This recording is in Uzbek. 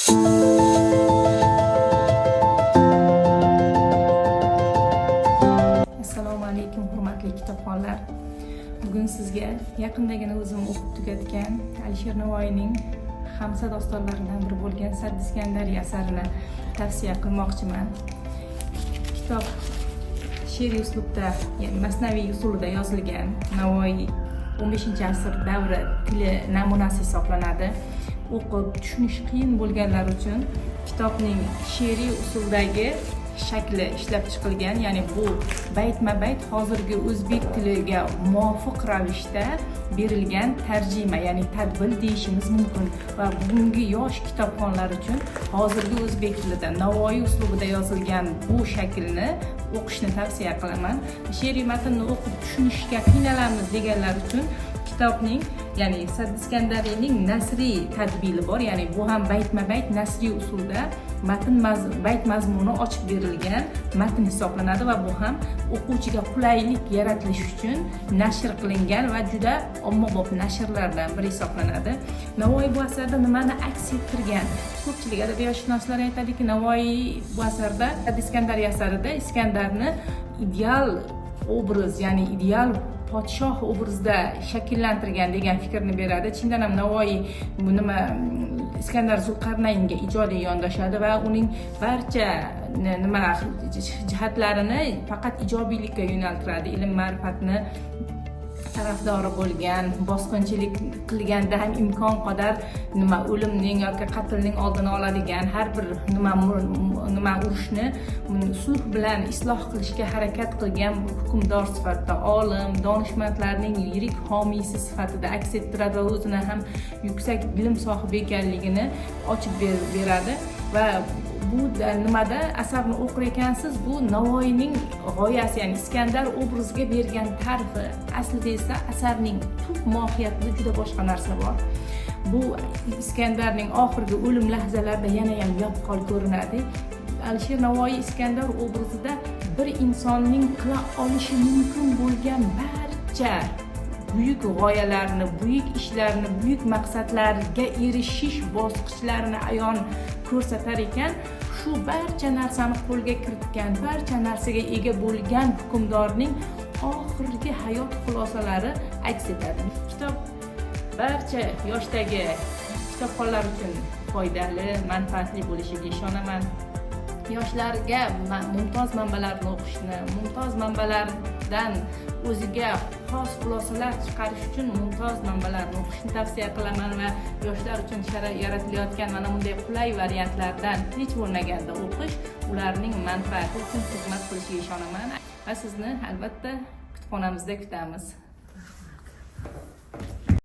Assalomu alaykum hurmatli kitobxonlar. Bugun sizga yaqindagina o'zim o'qib tugatgan Alisher Navoiyning Hamsa dostonlaridan biri bo'lgan Said Iskandariy asarini tavsiya qilmoqchiman. Kitob she'riy uslubda, ya'ni masnaviy usulida yozilgan. Navoiy 15-asr davri tili namunasi hisoblanadi. O'qib tushunish qiyin bo'lganlar uchun kitobning she'riy usuldagi shakli ishlab chiqilgan, ya'ni bu baytma-bayt hozirgi o'zbek tiliga muvofiq ravishda berilgan tarjima, ya'ni tadbir deyishimiz mumkin va bugungi yosh kitobxonlar uchun hozirgi o'zbek tilida Navoiy uslubida yozilgan bu shaklni o'qishni tavsiya qilaman. She'riy matnni o'qib tushunishga qiynalamiz deganlar uchun kitobning, ya'ni Said Iskandariyning nasriy tadbiri bor, ya'ni bu ham baytma-bayt nasriy usulda bayt mazmuni ochib berilgan matn hisoblanadi va bu ham o'quvchiga qulaylik yaratilish uchun nashr qilingan va juda ommabop nashrlardan biri hisoblanadi. Navoiy bu asarda nimani aks ettirgan? Ko'pchilik adabiyotshunoslar aytadiki, Navoiy bu asarda, Said Iskandariy asarida Iskandarni ideal obraz, ya'ni ideal podshoh obrazida shakllantirgan degan fikrni beradi. Chindan ham Navoiy Iskandar Zulqarnaynga ijodiy yondoshadi va uning barcha jihatlarini faqat ijobiylikka yo'naltiradi. Ilm ma'rifatni tarafdori bo'lgan, bosqinchilik qilganda ham imkon qadar o'limning yoki qatlning oldini oladigan, har bir urushni sulh bilan isloh qilishga harakat qilgan hukmdor sifatida, olim, donishmandlarning yirik homiysi sifatida aks ettiradi va o'zini ham yuksak bilim sohibi ekanligini ochib beradi. Va bu nimada asarni o'qir ekansiz, bu Navoiyning g'oyasi, ya'ni Iskandar obraziga bergan ta'rifi. Aslida esa asarning tub mohiyatida juda boshqa narsa bor. Bu Iskandarning oxirgi o'lim lahzalarida yana ham yaqqol ko'rinadi. Alisher Navoiy Iskandar obrazida bir insonning qila olishi mumkin bo'lgan barcha buyuk g'oyalarni, buyuk ishlarni, buyuk maqsadlarga erishish bosqichlarini ayon ko'rsatar ekan, shu barcha narsani qo'lga kiritgan, barcha narsaga ega bo'lgan hukmdorning oxirgi hayot xulosalari aks etadi. Kitob barcha yoshdagi kitobxonlar uchun foydali, manfaatli bo'lishiga ishonaman. Yoshlarga mumtoz manbalarni o'qishni, mumtoz manbalardan o'ziga xos xulosalar chiqarish uchun mumtoz manbalarni o'qishni tavsiya qilaman va yoshlar uchun yaratilayotgan mana bunday qulay variantlardan hech bo'lmaganda o'qish ularning manfaati uchun xizmat qilishiga ishonaman va sizni albatta kutubxonamizda kutamiz.